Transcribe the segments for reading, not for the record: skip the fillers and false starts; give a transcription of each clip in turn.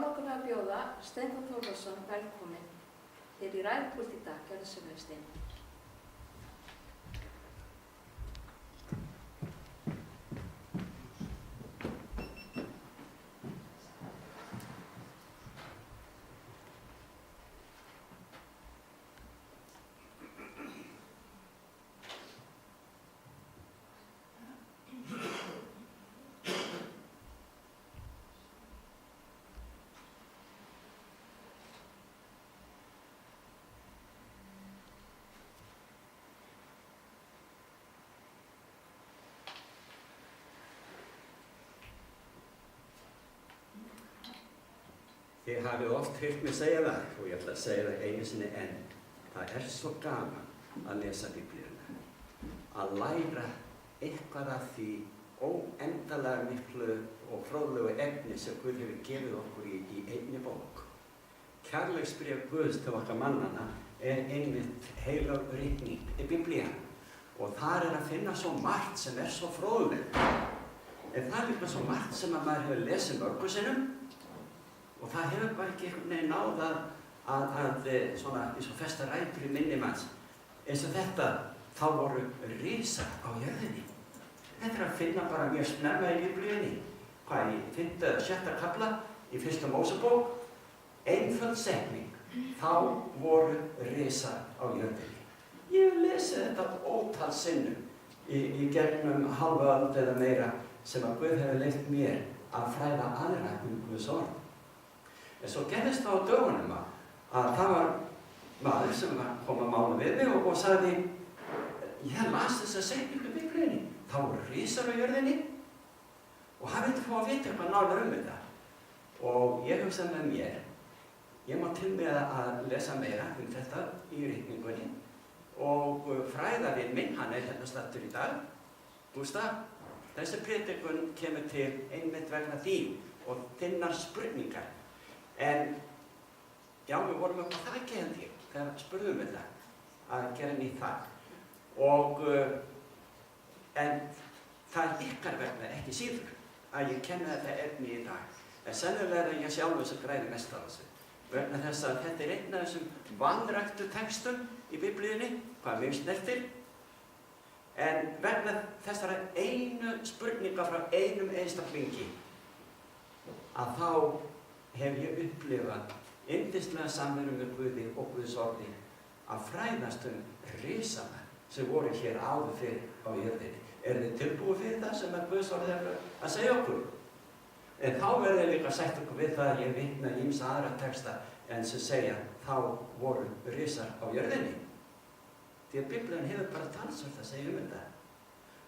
langar mig að bjóða Steinþór Þórðarson velkominn hér í ræðupúlt í dag. Gjörðu svo vel, Steini. Þið hafið oft heyrt mig segja það og ég ætla að segja það einu sinni enn. Það er svo gaman að lesa Biblíuna, að læra eitthvað af því óendanlega miklu og fróðlegu efni sem Guð hefur gefið okkur í einni bók. Kærleiksbréf Guðs til okkar mannanna er einmitt heilög ritning í Biblían og þar er að finna svo margt sem er svo fróðlegt. En það er líka svo margt sem að maður hefur lesið mörgum sinnum og það hefur bara ekki einhvern veginn náð að svona eins og festa rætur í minni manns. Eins og þetta, þá voru risar á jörðinni. Þetta er að finna bara mjög snemma í Biblíunni. Hvað, í 5. eða 6. kafla í 1. Mósebók, einföld setning, þá voru risar á jörðinni. Ég hef lesið þetta ótal sinnum í gegnum halva öld eða meira sem að Guð hefur leyft mér að fræða aðra Guðs orð. En svo gerðist það á dögunum að það var maður sem kom að mála við mig og sagði ég las þessa setningu í Biblíunni. Þá voru risar á jörðinni og hann vildi fá að vita eitthvað nánar þetta. Og ég hugsaði með mér, ég má til með að lesa meira þetta í ritningunni og fræða við minn, hann er hérna staddur í dag, Gústaf. Þessi predikun kemur til einmitt vegna þín og þinnar spurningar. En já, við vorum upp á þakki henni þegar spurðum við það að gera nýtt þakk. En það er ykkar vegna ekki síður að ég kenni þetta efni í dag. En sennilega er ég sjálfur sem græði mest á þessu. Vegna þess að þetta er einn af þessum vanræktu textum í Biblíunni, hvað mig snertir. En vegna þessara einu spurninga frá einum einstaklingi að þá hef ég upplifað yndislega samveru með Guði og Guðs orði að fræðast risana sem voru hér áður fyrir á jörðinni. Er þið tilbúið fyrir það sem Guðs orði hefur að segja okkur? En þá verður líka sagt okkur við það að ég vitna í ýmsa aðra texta en sem segja þá voru risar á jörðinni. Því að Biblían hefur bara talsvert að segja þetta.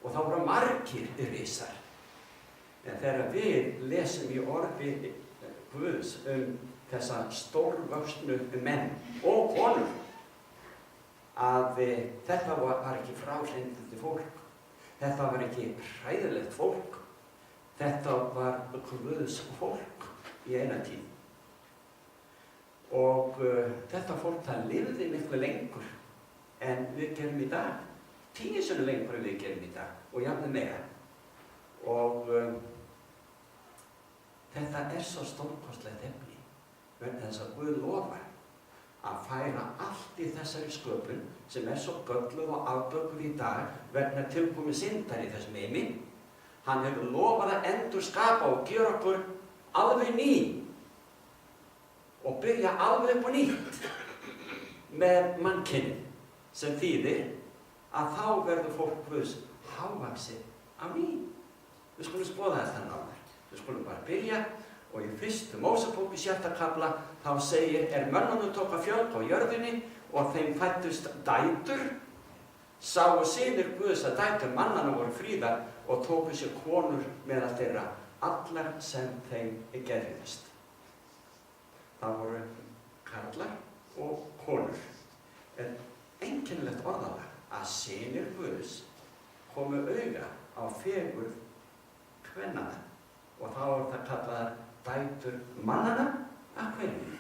Og þá voru margir risar. En þegar við lesum í orði Guðs þessa stórvöxnu menn og konur að þetta var ekki fráhrindandi fólk. Þetta var ekki hræðilegt fólk. Þetta var Guðs fólk í eina tíð. Og þetta fólk það lifði miklu lengur en við gerum í dag. 10 sinnum lengur en við gerum í dag og jafnvel meira. Og þetta er svo stórkostlegt efni, vegna þess að Guð lofar að færa allt í þessari sköpun sem er svo gölluð og afbökuð í dag vegna tilkomu syndar í þessum heimi. Hann hefur lofað að endurskapa og gera okkur alveg ný og byrja alveg upp á nýtt með mannkynnið sem þýðir að þá verður fólk Guðs hávaxið á ný. Við skulum skoða þetta nánar. Við skulum bara byrja og í 1. Mósebók í 6. kafla þá segir mönnunum tók að fjölga á jörðinni og þeim fæddust dætur, sáu synir Guðs að dætur mannanna voru fríðar og tóku sér konur meðal þeirra, allar sem þeim gerðist. Það voru karlar og konur. En einkennilegt orðalag að synir Guðs komu auga á fegurð kvennanna og þá er það kallaðar dætur mannanna. Af hverju?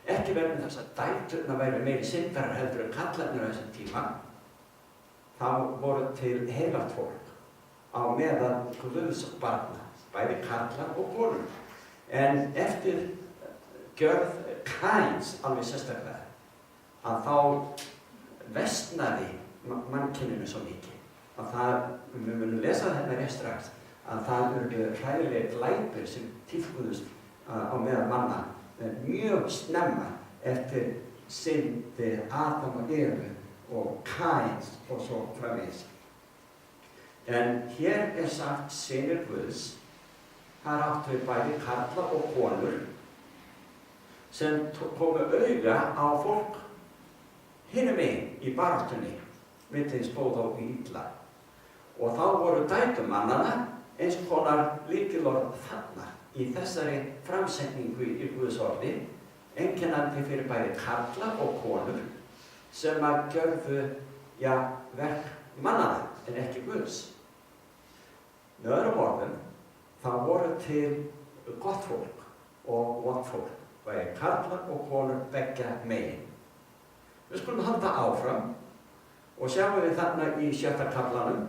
Ekki vegna þess að dæturna væru meiri syndarar heldur en kallarnir á þessum tíma. Þá voru til heilagt fólk á meðal Guðs barna, bæði karlar og konur. En eftir gjörð Kains alveg sérstaklega, að þá versnaði mannkyninu svo mikið að það, við munum lesa þetta rétt strax, að það urðu hræðilegir glæpir sem tíðkuðust á meðal manna mjög snemma eftir syndi Adam og Evu og Kains og svo framvegis. En hér sagt synir Guðs, þar áttu við bæði karla og konur sem komu auga á fólk hinum megin í baráttunni milli hins góða og illa. Og þá voru dætur mannanna eins konar lykilorð þarna í þessari framsetningu í Guðs orði, einkennandi fyrir bæði karla og konur sem að gjörðu, verk mannanna en ekki Guðs. Með öðrum orðum, þá voru til gott fólk og vont fólk, bæði karlar og konur beggja megin. Við skulum halda áfram og sjáum við þarna í 6. kaflanum,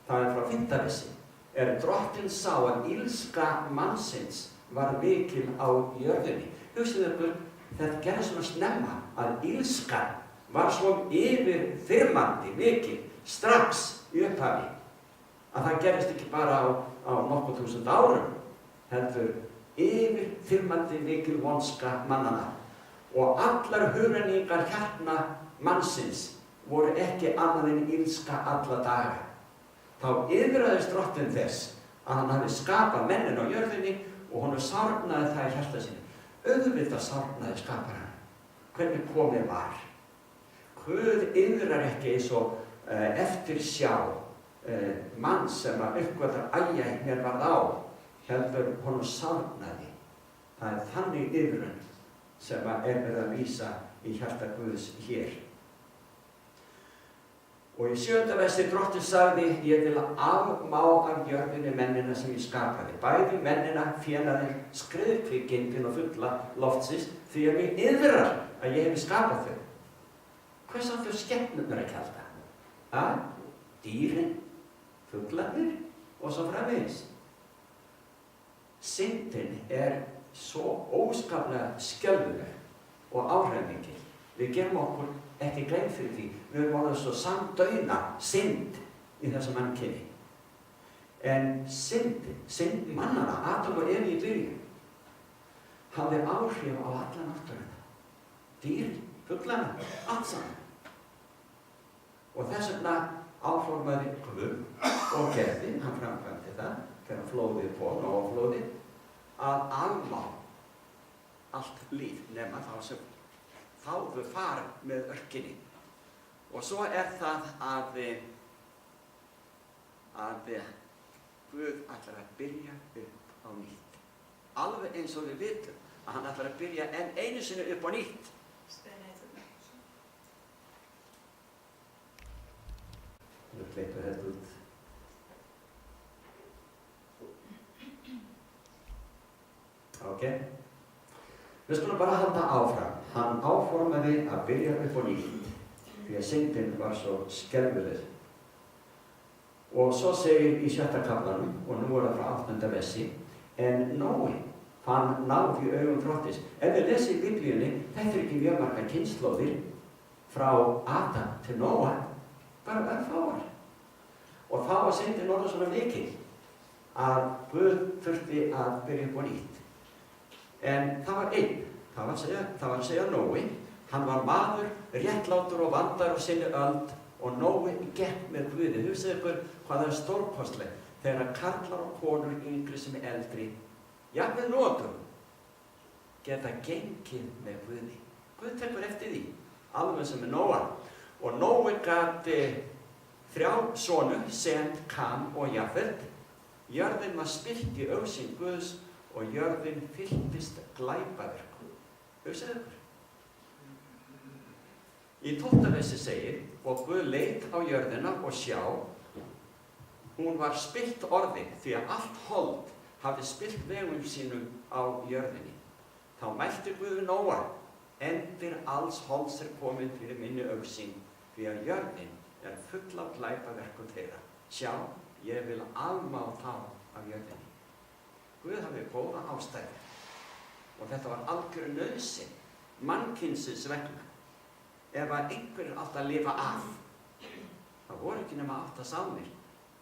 það frá 5. versi, drottinn sá að illska mannsins var mikil á jörðinni. Hugsið ykkur, þetta gerði svona snemma að illskan var svo yfirþyrmandi mikil strax í upphafi að það gerist ekki bara á nokkur þúsund árum, heldur yfirþyrmandi mikil vonska mannanna. Og allar hugrenningar hjartna mannsins voru ekki annað en illska alla daga. Þá yfirraðist drottinn þess að hann hafi skapað mennin á jörðinni og honum sárnaði það í hjarta sínu. Auðvitað sárnaði skaparann. Hvernig komið var. Guð yfirrar ekki eins og eftir sjá mann sem að uppgötar æja mér varð á, heldur honum sárnaði. Það þannig yfirraun sem að verið að vísa í hjarta Guðs hér. Og í 7. versi drottinn sagði, ég vil afmá af jörðinni mennina sem ég skapaði, bæði mennina, fénaðinn, skriðkvikindin og fulla loftsins, því að mig yðrar að ég hef skapað þau. Hvers áttu skepnurnar að kjálta? Dýrin, fuglarnir og svo framvegis. Syndin svo óskaplega skelfileg og áhrifamikil. Við gerum okkur ekki grein fyrir því. Við erum orðið svo samdauna synd í þessu mannkyni. En synd mannanna, Adam og Evu í byrjun, hafði áhrif á alla náttúruna. Dýr, fuglana, allt saman. Og þess vegna áformaði Guð og gerði, hann framkvæmdi það, þegar flóðið kom og flóðið, að afmá allt líf nema þá sem þáðu far með örkinni. Og svo það að Guð ætlar að byrja upp á nýtt. Alveg eins og við vitum að hann ætlar að byrja enn einu sinni upp á nýtt. Nú hleypur þetta út. Ok. Við skulum bara halda áfram. Hann áformaði að byrja upp á nýtt, því að syndin var svo skelfileg. Og svo segir í 6. kaflanum, og nú það frá 8. versi, en Nói fann náð í augum drottins. Ef við lesum í Biblíunni, þetta ekki mjög margar kynslóðir frá Adam til Nóa, bara örfáar. Og þá var syndin orðin svona mikil að Guð þurfti að byrja upp á nýtt. En það var einn, það var að segja Nói, hann var maður, réttlátur og vandar á sinni öld og Nói gekk með Guði. Hugsið ykkur hvað það stórkostlegt þegar karlar og konur yngri sem eldri, jafnvel notum, geta gengið með Guði. Guð tekur eftir því, alveg sem með Nóa. Og Nói gat 3 sonur, Sem, Kam og Jafet. Jörðin var spillt í augsýn Guðs og jörðin fylltist glæpaverkum. Hugsið ykkur. Í 12. versi segir, og Guð leit á jörðina og sjá, hún var spillt orðin því að allt hold hafði spillt vegum sínum á jörðinni. Þá mælti Guð við Nóa, endir alls holds komin fyrir minni augsýn, því að jörðin full af glæpaverkum þeirra. Sjá, ég vil afmá þá af jörðinni. Guð hafði góða ástæðu og þetta var algjör nauðsyn mannkynsins vegna. Ef að einhverjir átt að lifa af, það voru ekki nema 8 sálmir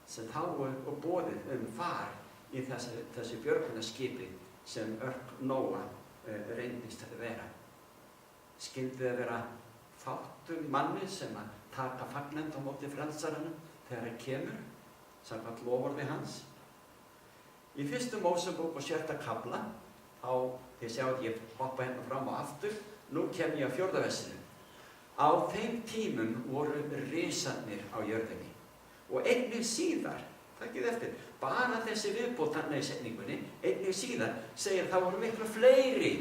sem þágu og boðið far í þessi björgunarskipi sem Örk Nóa reyndist vera. Skyldi það vera fátum manni sem að taka fagnend á móti frelsaranum þegar hann kemur, samkvæmt loforði hans. Í 1. Mósebók og 6. kafla, þið sjáum ég hoppa hérna fram og aftur, nú kem ég á 4. versinu. Á þeim tímum voru risarnir á jörðinni og einnig síðar, takkið eftir, bara þessi viðbót þarna í setningunni, einnig síðar segir það voru miklu fleiri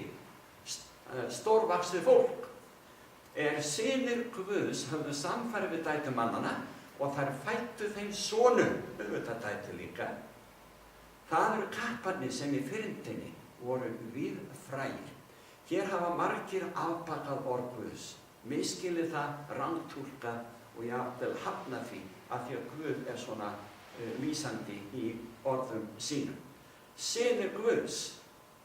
stórvaxið fólk. Synir Guðs höfðu samfæri við dætur mannanna og þær fæddu þeim sonum, auðvitað dætur líka. Það eru kapparnir sem í fyrndinni voru víðfrægir. Hér hafa margir afbakað orð Guðs, misskilið það, rangtúlkað og jafnvel hafnað því að því að Guð er svona lýsandi í orðum sínum. Synir Guðs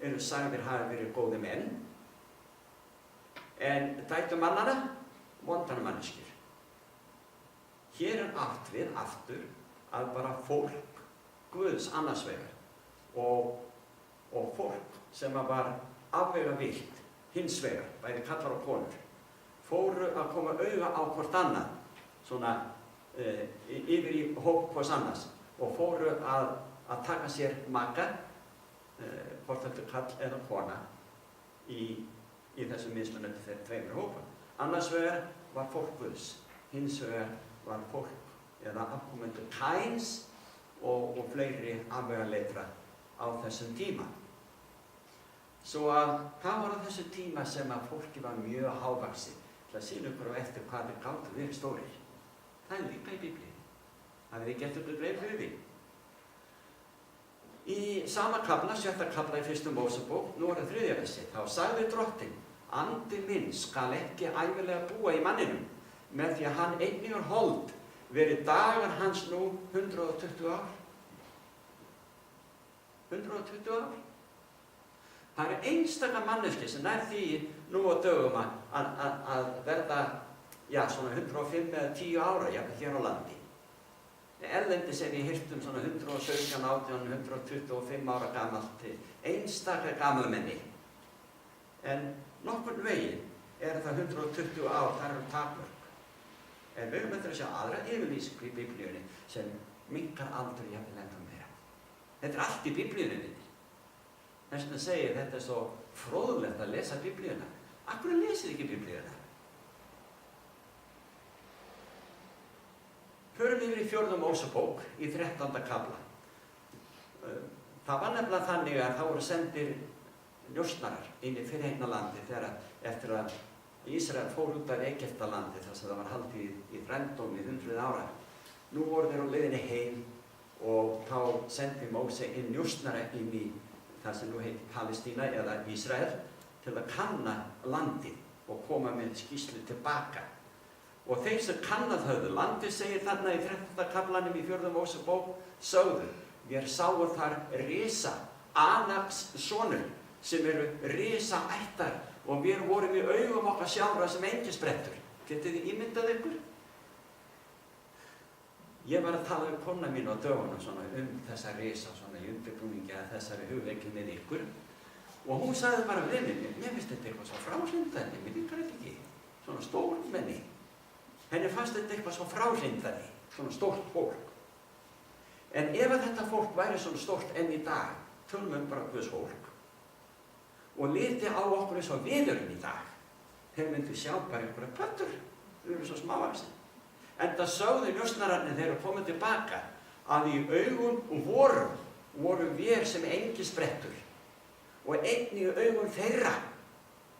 eru sagðir hafa verið góðir menn, en dætur mannanna vondar manneskjur. Hér er átt við aftur að bara fólk Guðs annars vegar og fólk sem var afvega vilt hins vegar, bæði kallar og konur, fóru að koma auga á hvort annað, svona yfir í hóp hvors annars og fóru að taka sér maka, hvort þetta kall eða kona, í þessum mismunandi þeirra tveimur hópum. Annars vegar var fólk Guðs, hins vegar var fólk eða afkomendur Kains og fleiri afvegaleitra á þessum tíma. Svo að það var á þessum tíma sem að fólki var mjög hávaxið. Það sýnir ykkur á eftir hvað þeir gátu verið stórir. Það er líka í Biblíunni. Það er ekki eftir ykkur greið fyrir því. Í sama kafla, 6. kafla í 1. Mósebók, nú er það 3. versi, þá sagði Drottinn, andi minn skal ekki ævilega búa í manninum, með því að hann einnig er hold, verið dagar hans nú 120 ár. 120 ár. Það er einstaka manneski sem nær því nú á dögum að verða, svona 105 eða 10 ára, hér á landi. Erlendis ég heyrt svona 117, 18, 125 ára gamalt, einstaka gamalmenni. En nokkurn veginn er það 120 ár, það eru takmörk. En við höfum eftir að sjá aðra yfirlýsingu í Biblíunni sem minnkar aldrei jafnvel ennþá meira. Þetta er allt í Biblíunni. Þess vegna segir þetta er svo fróðlegt að lesa Biblíuna. Af hverju lesið ekki Biblíuna? Förum yfir í 4. Mósebók í 13. kafla. Það var nefnilega þannig að þá voru sendir njósnarar inn í fyrirheitna landi eftir að Ísrael fór út af Egyptalandi þar sem það var haldið í þrældómi 100 ára. Nú voru þeir á leiðinni heim og þá sendi Móse inn njósnara inn í það sem nú heit Palestína eða Ísrael til að kanna landið og koma með skýrslu tilbaka. Og þeir sem kannað höfðu landið, segir þarna í 13. kaflanum í 4. Mósebók, sögðu, við sáum þar risa, Anaks sonur, sem eru risa ættar og við vorum í augum okkar sjálfra sem engisbrettur. Getið þið ímyndað ykkur? Ég var að tala kona mín á dögunum svona þessa risa svona í undirbúningi að þessari hugleikju með ykkur og hún sagði bara við mig, mér finnst þetta eitthvað svo fráhrindandi, mér líkar þetta ekki, svona stórmenni. Henni fannst þetta eitthvað svo fráhrindandi, svona stórt fólk. En ef þetta fólk væri svona stórt enn í dag, tölum bara Guðs fólk og liti á okkur eins og við erum í dag, þeir myndu sjá bara einhverja pöttur, þau eru svo smávaxin. En það sögðu njósnararnir þegar komið tilbaka að í augum voru vér sem engisbrettur og einnig í augum þeirra,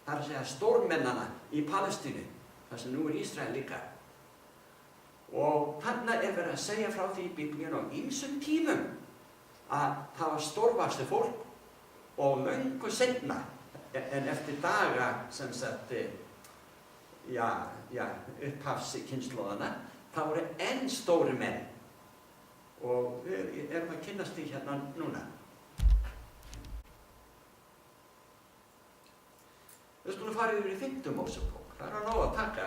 það er að segja stórmennana í Palestínu, þar sem nú er Ísrael líka. Og þarna er verið að segja frá því í Biblíunni á ýmsum tímum að það var stórvaxið fólk og löngu seinna en eftir daga sem sagt upphafskynslóðana, það voru enn stóri menn og við erum að kynnast því hérna núna. Við skulum fara yfir í 5. Mósebók. Það er nóg að taka.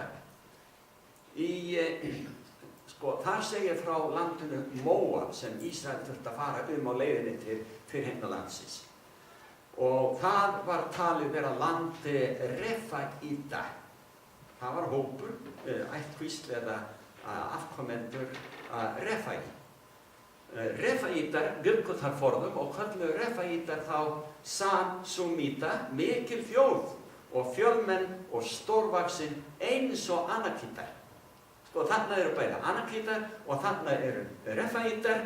Þar segir frá landinu Móab sem Ísrael þurfti að fara á leiðinni til fyrirheimnalandsins. Og það var talið vera landi Refaíta. Það var hópur, ættkvísl eða afkomendur Refaí. Refaítar bjuggu þar forðum og kölluðu Refaítar þá Samsumíta, mikil þjóð og fjölmenn og stórvaxin eins og Anakítar. Þarna eru bæði Anakítar og þarna eru Refaítar,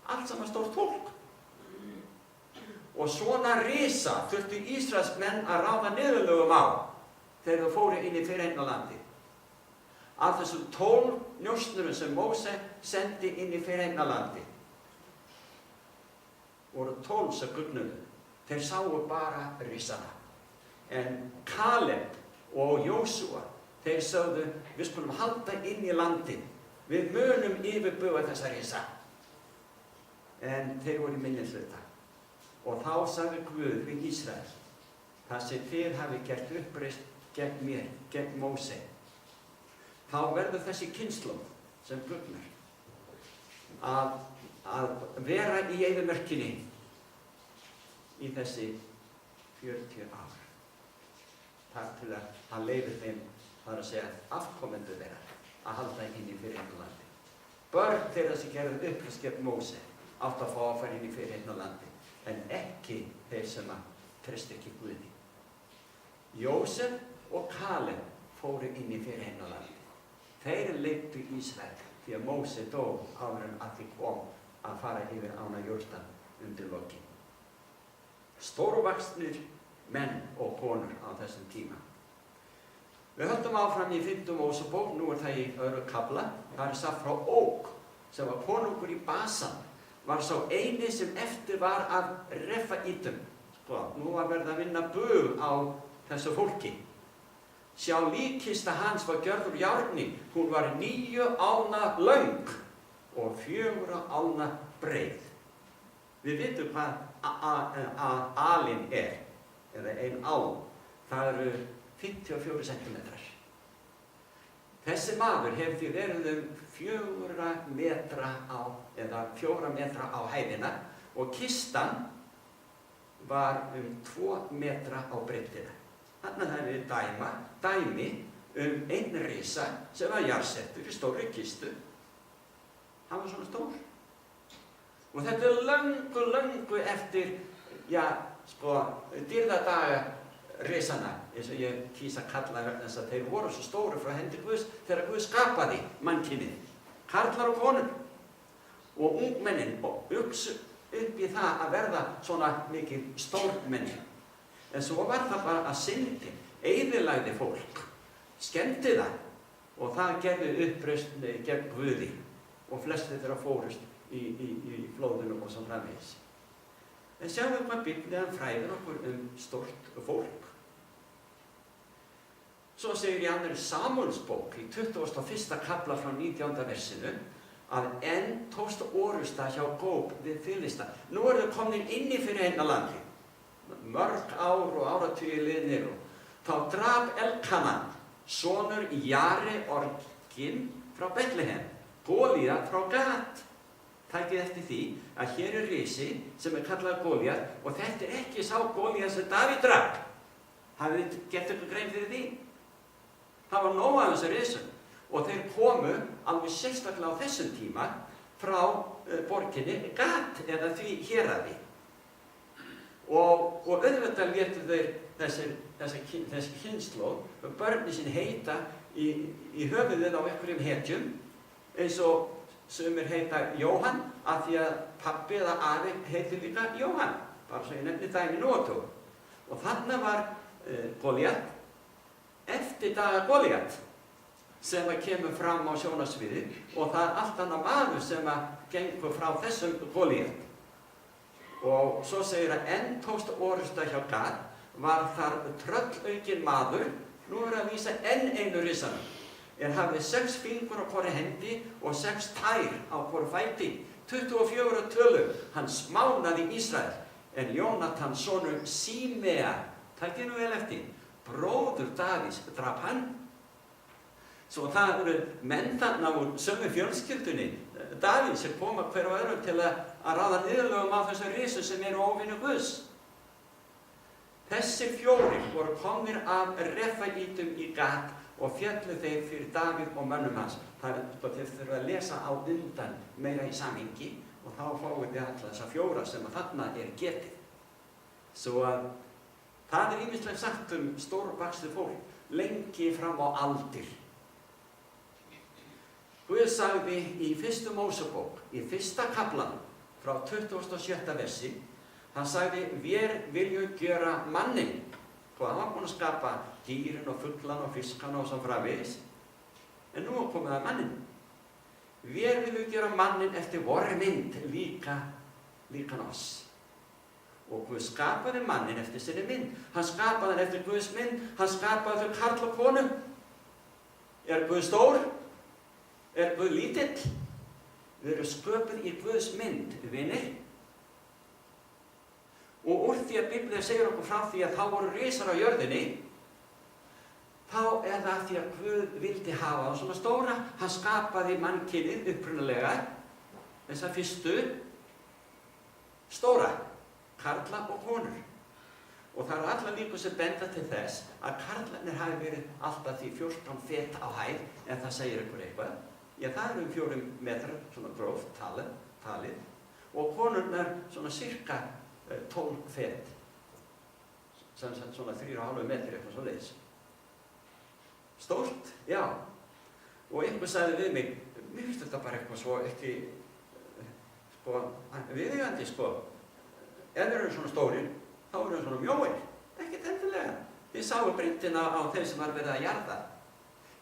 allt saman stórt fólk. Og svona risa þurftu Ísraelsmenn að ráða niðurlögum á þegar þau fóru inn í fyrirheimnalandi. Af þessum 12 njósnurum sem Móse sendi inn í fyrirheimnalandi voru 12 sem gugnuðu. Þeir sáu bara risana. En Kaleb og Jósúa, þeir sögðu, við skulum halda inn í landin. Við munum yfirbuga þessa risa. En þeir voru í minnihluta. Og þá sagði Guð við Ísrael, það sem þið hafi gert uppreist gegn mér, gegn Móse, þá verður þessi kynslóð sem gugnar að vera í eyðimörkinni í þessi 40 ár. Þar til að hann leyfir þeim, það að segja, afkomendur þeirra að halda inn í fyrirheimnalandi. Börn þeirra sem gerðu uppreist gegn Móse áttu að fá að fara inn í fyrirheimnalandi, en ekki þeir sem að treystu ekki Guði. Jósef og Kaleb fóru inn í fyrirheimnalandi. Þeir leiddu Ísrael því að Móse dó áður en að því kom að fara yfir ána Jórdan undir lokin. Stórvaxnir menn og konur á þessum tíma. Við höldum áfram í 5. Mósebók, nú er það í 2. kafla. Það er sagt frá Óg, sem var konungur í Basan, var sá eini sem eftir var af Refaítum. Nú var verið að vinna bug á þessu fólki. Sjá, líkkista hans var gjörð úr járni. Hún var 9 ána löng og 4 ána breið. Við vitum hvað alin er, eða ein á. Það eru 54 centimetrar. Þessi maður hefur því verið 4 metra á hæðina og kistan var 2 metra á breiddina. Þarna það við dæmi einn risa sem var jarðsettur í stórri kistu. Hann var svona stór. Og þetta er löngu eftir, dýrðadaga risana, eins og ég kýs að kalla vegna þess að þeir voru svo stóru frá hendi Guðs þegar Guð skapaði mannkynið. Karlar og konur og ungmennin og uxu upp í það að verða svona mikið stórmenni. En svo var það bara að syndin eyðilagði fólk, skemmti það og það gerði uppreisn gegn Guði og flestir þeirra fórust í flóðinu og svo framvegis. En sjáum við hvað Biblían fræðir okkur stórt fólk. Svo segir í 2. Samúelsbók í 21. kafla frá 19. versinu að enn tókst orusta hjá Góg við Filista. Nú eru þau komin inn í fyrirheimnalandi. Mörg ár og áratugi liðnir og þá drap Elkanan, sonur Jari Orgin frá Betlehem, Golíat frá Gat. Takið eftir því að hér er risi sem er kallað Golíat og þetta er ekki sá Golíat sem Davíð drap. Hafið þið gert ykkur grein fyrir því? Það var nóg af þessu risum og þeir komu alveg sérstaklega á þessum tíma frá borginni Gat eða því héraði. Og auðvitað létu þeir þessi kynslóð börni sín heita í höfuðið á einhverjum hetjum eins og sumir heita Jóhann af því að pabbi eða afi heiti líka Jóhann, bara svo ég nefni dæmi nú og tó. Og þarna var Golíat, eftir daga Golíat sem kemur fram á sjónarsviði og það er allt annar maður sem gengur frá þessum Golíat. Og svo segir að enn tókst orusta hjá Gat, var þar tröllaukinn maður, nú er að vísa enn einu risanum, hafði 6 fingur á hvori hendi og 6 tær á hvori fæti, 24 tölu, hann smánaði Ísrael, en Jónatan sonur Símea, takið nú vel eftir, bróður Davíðs, drap hann. Svo það eru menn þarna úr sömu fjölskyldunni, Davíð, sem koma hver og öðrum til að ráða niðurlögum á þessu risu sem eru óvinir Guðs. Þessir fjórir voru komnir af Refæítum í Gat og féllu þeir fyrir Davíð og mönnum hans. Það þeir þurfa að lesa á undan meira í samhengi og þá fáum við alla þessa fjóra sem að þarna er getið. Svo að það er ýmislegt sagt stórvaxið fólk lengi fram á aldir. Guð sagði í 1. Mósebók, í 1. kaflanum, frá 27. versi, hann sagði, vér viljum gjöra manninn. Og hann var búinn að skapa dýrin og fuglan og fiskan og svo framvegis. En nú komið að manninn. Vér viljum gjöra manninn eftir vorri mynd, líkan oss. Og Guð skapaði manninn eftir sinni mynd. Hann skapaði hann eftir Guðs mynd, hann skapaði þau karl og konu. Er Guð stór? Er Guð lítill? Við erum sköpuð í Guðs mynd, vinir. Og úr því að Biblía segir okkur frá því að þá voru risar á jörðinni, þá er það því að Guð vildi hafa það svona stóra. Hann skapaði mannkynið upprunalega, þessa fyrstu stóra, karla og konur. Og það eru allar líkur sem benda til þess að karlarnir hafi verið alltaf því 14 fet á hæð, en það segir ykkur eitthvað. Já, það eru 4 metrar, svona gróft talið, og konurnar svona cirka 12 fet, svona 3,5 metri, eitthvað svo leiðis. Stórt, já. Og einhver sagði við mig, mér finnst þetta bara eitthvað svo ekki, viðeigandi, Ef þeir eru svona stórir, þá eru þeir svona mjóir, ekkert endilega. Þið sáu bryndina á þeim sem var verið að jarða.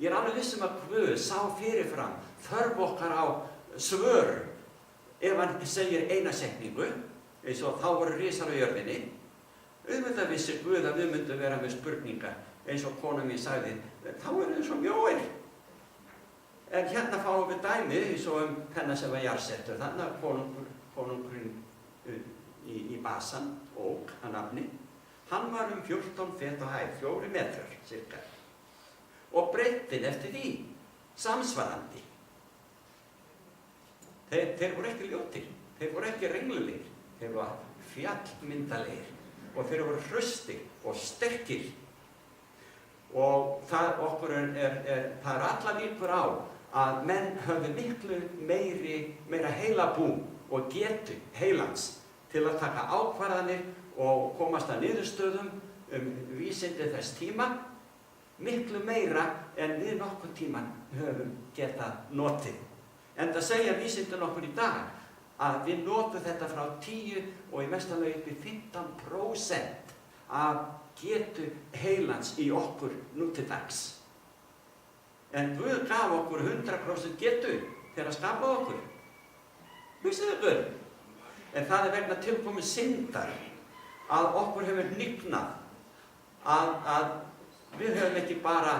Ég er alveg viss að Guð sá fyrirfram þörf okkar á svörum. Ef hann segir eina setningu, eins og þá voru risar á jörðinni, auðvitað vissi Guð að við myndum vera með spurningar, eins og kona mín sagði, þá eru þeir svo mjóir. En hérna fáum við dæmi, eins og hennar sem var jarðsettur, þannig að konungurinn í Basan, Óg að nafni, hann var 14 fet á hæð, 4 metrar cirka. Og breiddin eftir því, samsvarandi. Þeir voru ekki ljótir, þeir voru ekki renglulegir, þeir voru fjallmyndalegir og þeir voru hraustir og sterkir. Og það er allar líkur á að menn höfðu miklu meira heilabú og getu heilans til að taka ákvarðanir og komast að niðurstöðum vísindi þess tíma, miklu meira en við nokkurn tíman höfum getað notið. Enda segja vísindin okkur í dag að við notum þetta frá 10 og í mestalagi upp í 15% af getu heilans í okkur nú til dags. En Guð gaf okkur 100% getu þegar að skapa okkur. Vissuðu Guð? En það er vegna tilkomin syndar að okkur hefur hnignað, að við höfum ekki bara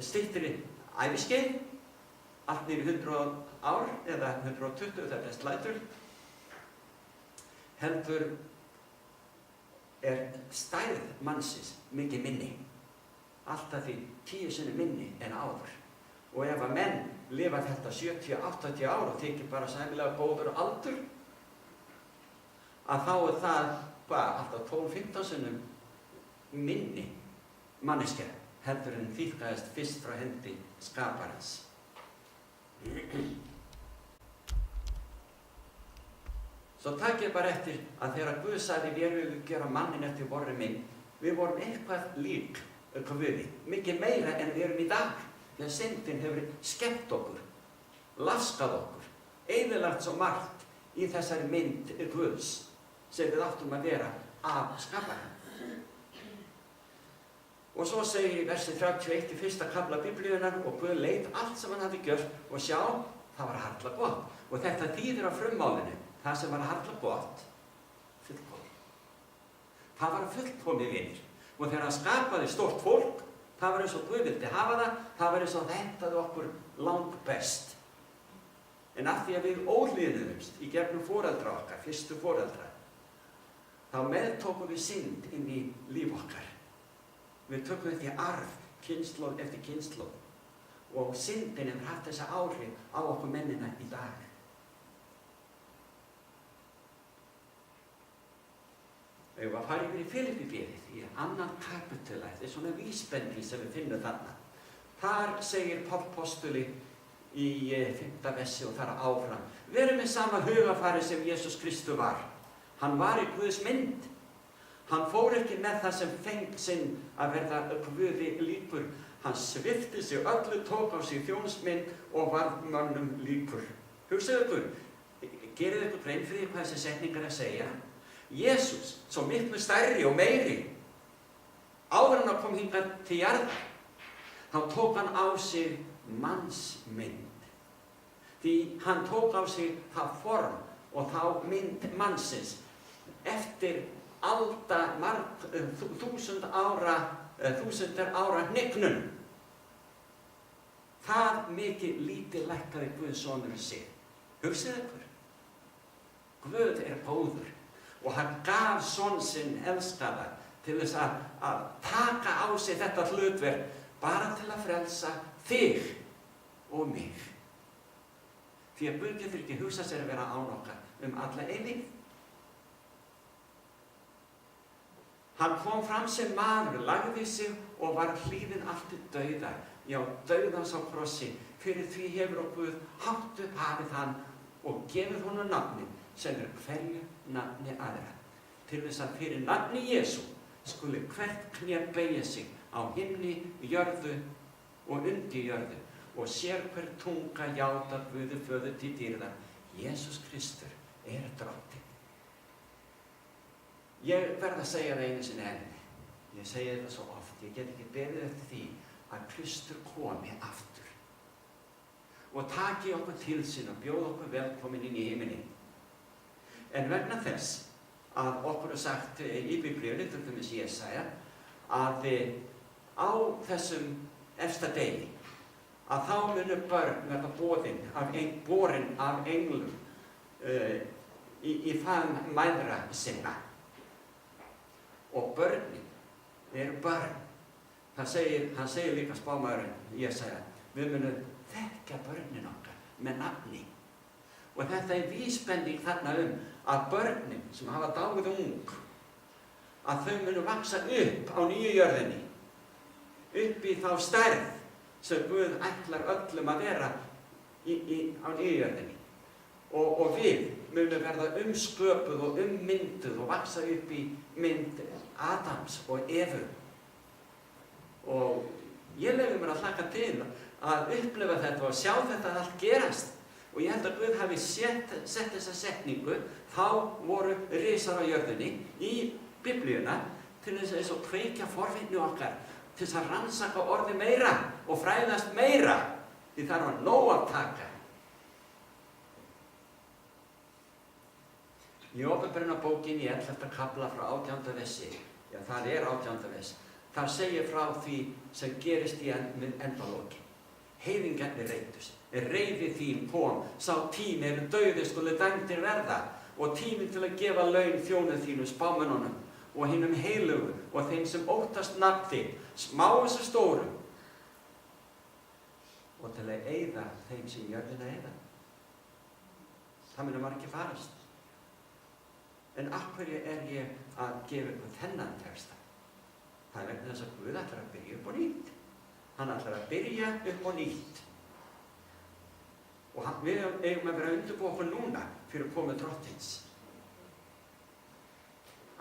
styttri æviskeið, allt niður 100 ár eða 120, það er best lætur, heldur er stærð mannsins mikið minni, alltaf því 10 sinnum minni en áður. Og ef að menn lifa þetta 70-80 ár og þykir bara sæmilega góður aldur, að þá er það alltaf 12-15 sinnum minni manneskja heldur en þýðkaðist fyrst frá hendi skaparans. Svo takk ég bara eftir að þegar Guð sagði vér viljum gera manninn eftir vorri mynd, við vorum eitthvað lík Guði, mikið meira en við erum í dag, þegar syndin hefur skemmt okkur, laskað okkur, eyðilagt svo margt í þessari mynd Guðs sem við áttum að vera af skaparann. Og svo segir í versi 31 í 1. kafla Biblíunnar og Guð leit allt sem hann hafði gjört og sjá, það var harla gott. Og þetta þýðir á frummálinu, það sem var harla gott, fullkomið. Það var fullkomið, vinir. Og þegar hann skapaði stórt fólk, það var eins og Guð vildi hafa það, það var eins og það hentaði okkur langbest. En af því að við óhlýðnuðumst í gegnum foreldra okkar, fyrstu foreldra, þá meðtókum við synd inn í líf okkar. Við tökum þetta í arf, kynslóð eftir kynslóð. Og syndin hefur haft þessa áhrif á okkur mennina í dag. Við varum að fara yfir í Filippíbréfið í 2. kapítula, þetta er svona vísbending sem við finnum þarna. Þar segir Páll postuli í 5. versi og þar áfram: Verið með sama hugafari sem Jesús Kristur var. Hann var í Guðs mynd. Hann fór ekki með það sem feng sinn að verða Guði líkur. Hann svipti sig öllu, tók á sig þjónsmynd og varð mönnum líkur. Hugsaðu ykkur, gerið ykkur grein fyrir hvað þessi setningar að segja. Jesús, svo miklu stærri og meiri, áður en að kom hingað til jarðar, þá tók hann á sig mannsmynd. Því hann tók á sig það form og þá mynd mannsins eftir þúsundar ára hnignun. Það mikið lítið lækkaði Guðs sonur sig. Hugsið ykkur. Guð er góður og hann gaf son sinn elskaða til þess að taka á sig þetta hlutverk bara til að frelsa þig og mig. Því að Guð getur ekki hugsað sér að vera án okkar alla eilífð. Hann kom fram sem maður, lagði sig og var hlífinn allt til dauða. Já, dauðans á krossi. Fyrir því hefur Guð hátt upp hafið hann og gefið honum nafni sem hverju nafni aðra. Til þess að fyrir nafni Jesú skuli hvert kné beygja sig á himni, jörðu og undir jörðu og sér hver tunga játa Guði föður til dýrðar. Jesús Kristur er drottinn. Ég verð að segja það einu sinni enn. Ég segi þetta svo oft. Ég get ekki beðið eftir því að Kristur komi aftur og taki okkur til sín og bjóði okkur velkomin inn í himinin. En vegna þess að okkur er sagt í Biblíunni, til dæmis í Jesaja, að á þessum efsta degi að þá munu börn verða borin af englum í faðm mæðra sinna. Og börnin eru börn. Hann segir líka spámaðurinn Jesaja: Við munum þekkja börnin okkar með nafni. Og þetta er vísbending þarna að börnin sem hafa dáið ung, að þau munu vaksa upp á nýju jörðinni, upp í þá stærð sem Guð ætlar öllum að vera á nýju jörðinni. Og við munum verða umsköpuð og ummynduð og vaksa upp í mynd Adams og Evu. Og ég leyfi mér að hlakka til að upplifa þetta og sjá þetta allt gerast. Og ég held að Guð hafi sett þessa setningu, þá voru risar á jörðinni, í Biblíuna, til þess að kveikja forvitni okkar, til þess að rannsaka orði meira og fræðast meira, því það var nóg að taka. Í Opinberunarbókinni í 11. kafla frá 18. versi, já það er 18. vers, þar segir frá því sem gerist í endalokin. Heiðingarnir reiddust, reiði þín kom, sá tími eru dauðir skulu dæmdir verða og tími til að gefa laun þjónuð þínum spámönnunum og hinum heilugu og þeim sem óttast nafn þitt, smáum sem stórum, og til að eyða þeim sem jörðina eyða. Það muni margir farast. En af hverju er ég að gefa ykkur þennan texta? Það er vegna þess að Guð ætlar að byrja upp á nýtt. Hann ætlar að byrja upp á nýtt. Og við eigum að vera að undirbúa okkur núna fyrir komu drottins.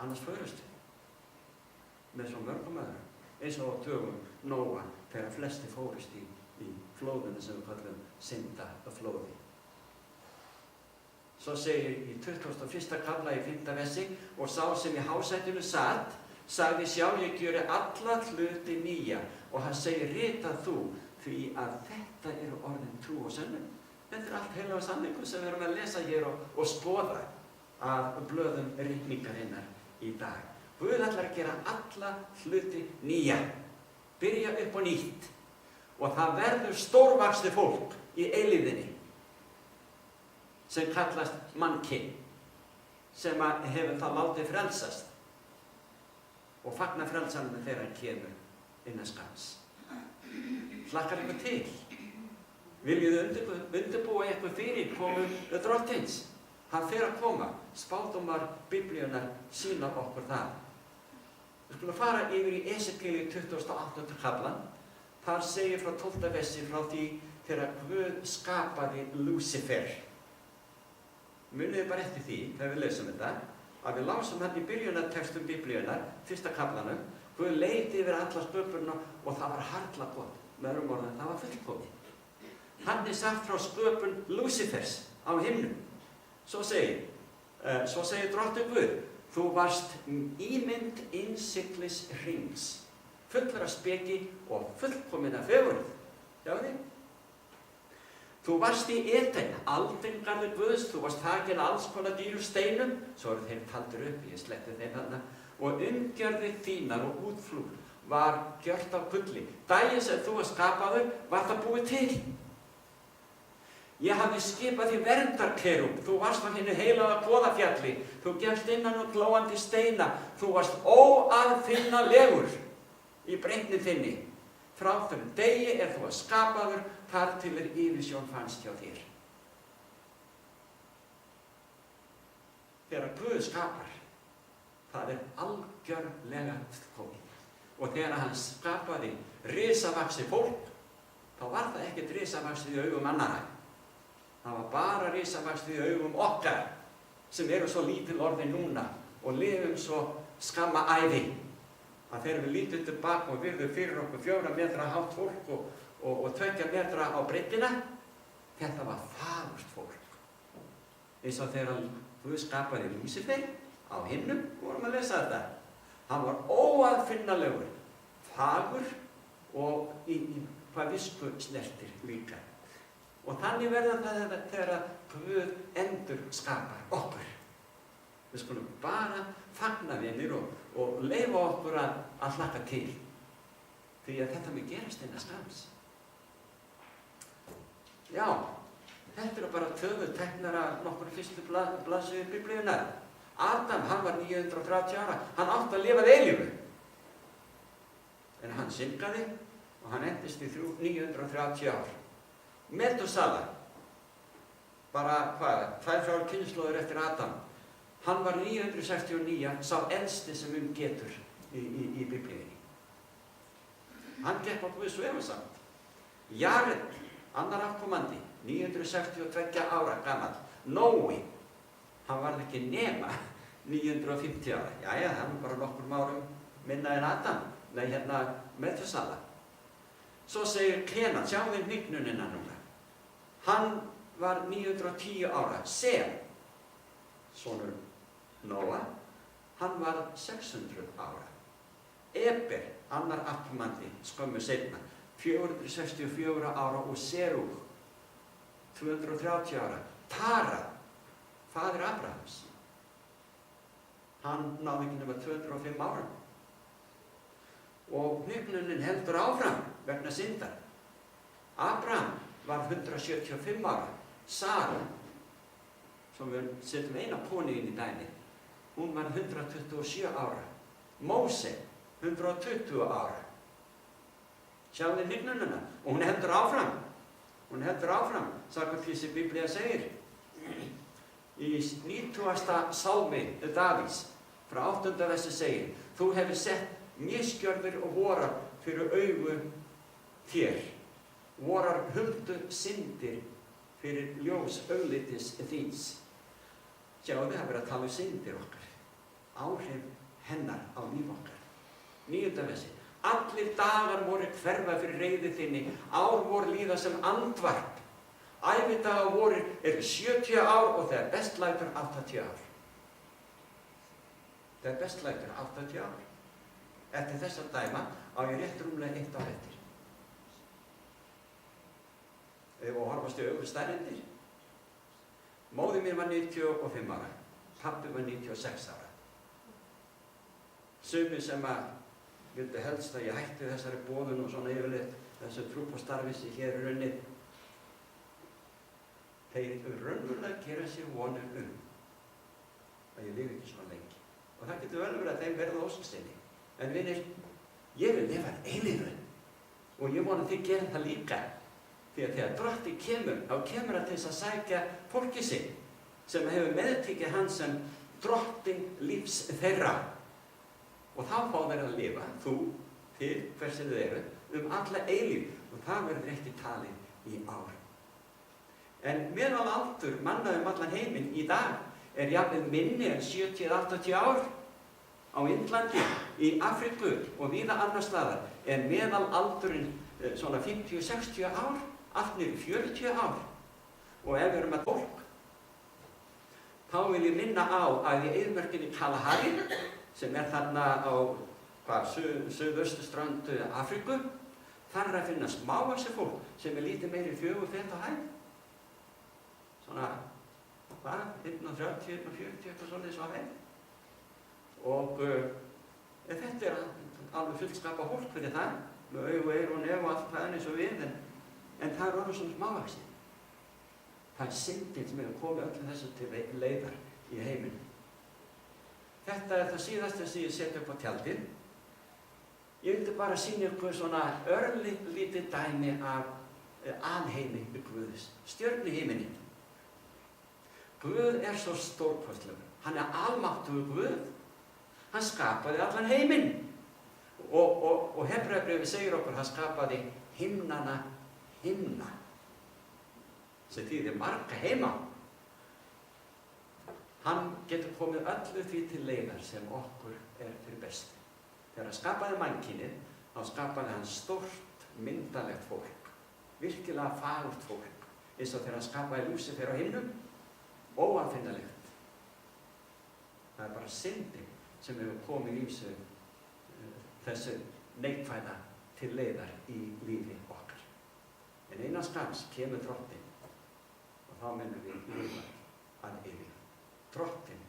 Annars förast við með svo mörgum öðrum. Eins og á dögum Nóa þegar flesti fórust í flóðinu sem við kallum syndaflóði. Svo segir í 21. kafla í 5. versi: Og sá sem í hásætinu sat, sagði: Sjá, ég gjöri alla hluti nýja. Og hann segir: Rita þú, því að þetta eru orðin trú og sönnun. Þetta er allt heilagur sannleikur sem við erum að lesa hér og skoða af blöðum ritningarinnar í dag. Guð ætlar að gera alla hluti nýja, byrja upp á nýtt. Og það verður stórvaxið fólk í eilífðinni sem kallast mannkyn, sem hefur það látið frelsast og fagna frelsanum þegar hann kemur innan skamms. Hlakkar ykkur til? Viljið undirbúa ykkur fyrir komu Drottins? Hann fer að koma. Spádómar Biblíunnar sýna okkur það. Við skulum fara yfir í Esekiel 28. kaflan. Þar segir frá 12. versi frá því þegar Guð skapaði Lúsífer. Munið bara eftir því, þegar við lesum þetta, að við lásum hann í byrjunartextum Biblíunnar, fyrsta kaflanum, Guð leit yfir alla sköpunina og það var harla gott. Með öðrum orðum, það var fullkomið. Hann er sagt frá sköpun Lúsífers á himnum. Svo segir Drottinn Guð, þú varst ímynd innsiglis hrings, fullur af speki og fullkomin af fegurð. Sjáðu þið? Þú varst í Eden, aldingarður Guðs, þú varst þakinn alls konar dýrum steinum, svo eru þeim taldir upp, ég sleppti þeim þarna, og umgjörðir þínar og útflúr var gjört af gulli. Daginn sem þú var skapaður, var það búið til. Ég hafði skipað því verndarkerúb, þú varst á hinu heilaga Goðafjalli, þú gefst innan og glóandi steina, þú varst óaðfinnanlegur í breytni þinni. Frá þeim degi er þú skapaður, þar til yfirsjón fannst hjá þér. Þegar Guð skapar, það algjörlega fullkomið. Og þegar hann skapaði risavaxið fólk, þá var það ekkert risavaxið í augum annarra. Það var bara risavaxið í augum okkar, sem eru svo lítil orðin núna og lifum svo skamma ævi. Að þegar við lítum tilbaka og virðum fyrir okkur 4 metra hátt fólk og 2 metra á breiddina, þetta var fagurt fólk. Eins og þegar Guð skapaði Lúsífer á himnum, vorum að lesa þetta. Hann var óaðfinnanlegur, fagur og í hvað visku snertir líka. Og þannig verður það þegar Guð endur skapar okkur. Við skulum bara fagna vinir og leyfa okkur að hlakka til. Því að þetta mun gerast innan skamms. Já, þetta eru bara töfuteknar af nokkur fyrstu blaðsíður Biblíunnar. Adam, hann var 930 ára, hann átti að lifa eilífu. En hann syngaði og hann endist í 930 ár. Metúsala, bara 2-3 kynslóðir eftir Adam, hann var 969, sá elsti sem getur í Biblíunni. Hann gekk á Guðs efasemd. Jared, annar afkomandi, 962 ára gamall. Nói, hann varð ekki nema 950 ára. Jæja, hann var bara nokkrum árum minna en Adam, Metúsala. Svo segir Kenan, sjáum við hnignunina núna. Hann var 910 ára. Sem, sonur Nóa, hann var 600 ára. Eber, annar afkomandi, skömmu seinna, 464 ára og Serúg, 230 ára. Tara, faðir Abrahams, hann náði ekki nema 205 ára. Og hnignunin heldur áfram vegna syndar. Abraham var 175 ára. Sara, sem við setjum eina konu inn í dæmi, hún var 127 ára. Móse, 120 ára. Sjáum við hnignunina. Og hún heldur áfram. Hún heldur áfram, samkvæmt því sem Biblía segir. Í 90. sálmi Davíðs, frá 8. versi segir, þú hefur sett misgjörðir og vorar fyrir augu þér. Vorar huldu syndir fyrir ljós auglitis þíns. Sjáðu, það verið að tala um syndir okkar. Áhrif hennar á líf okkar. 9. versi. Allir dagar voru hverfa fyrir reiði þinni. Ár voru líða sem andvarp. Ævidagar voru 70 ár og þegar best lætur 80 ár. Þegar best lætur 80 ár. Eftir þessa dæma á ég rétt rúmlega 1 ár eftir. Og horfast í augu staðreyndir. Móðir mín var 95 ára, pabbi var 96 ára. Sumir sem vildu helst að ég hætti þessari boðun og svona yfirleitt þessu trúbóstarfi sem hér er unnið. Þeir raunverulega gera sér vonir að ég lifi ekki svo lengi. Og það getur vel verið að þeim verða óskastinni. En vinir, Ég vil lifa eilífu og ég vona að þið gerir það líka. Því að þegar Drottinn kemur, þá kemur hann til þess að sækja fólkið sitt sem hefur meðtekið hann sem Drottinn lífs þeirra. Og þá fá þeir að lifa, þú, þið, hver sem þið eru, alla eilífu. Og það verður ekki talið í ár. En meðalaldur manna allan heiminn í dag jafnvel minni en 70-80 ár. Á Indlandi, í Afríku og víða annars staðar meðalaldurinn svona 50-60 ár, allt niður 40 ár. Og ef við erum að fólk, þá vil ég minna á að í eyðimörkinni Kalahari, sem þarna á suðausturströnd Afríku, þar að finna smávaxið fólk sem lítið meiri 4 fet á hæð. Svona, 130, 140, eitthvað svona eins og hæð. Og þetta alveg fullskapa fólk fyrir það, með augu, eyru og nef og allt það eins og við, en það orðið svona smávaxið. Það syndin sem hefur komið öllu þessu til leiðar í heiminn. Þetta það síðasta sem ég seti upp á tjaldið. Ég vildi bara sýna ykkur svona örlítið dæmi af alheimi Guðs, stjörnuhimini. Guð svo stórkostlegur. Hann almáttugur Guð. Hann skapaði allan heiminn. Og Hebreabréfið segir okkur, hann skapaði himnana himna. Sem þýðir marga heima. Hann getur komið öllu því til leiðar sem okkur fyrir bestu. Þegar hann skapaði mannkynið, þá skapaði hann stórt, myndalegt fólk. Virkilega fagurt fólk. Eins og þegar hann skapaði Lúsífer á himnum, óafinnanlegt. Það bara syndin sem hefur komið þessu neikvæða til leiðar í lífi okkar. En eina skams kemur Drottinn og þá mennum við lifa að eilífu. Drottinn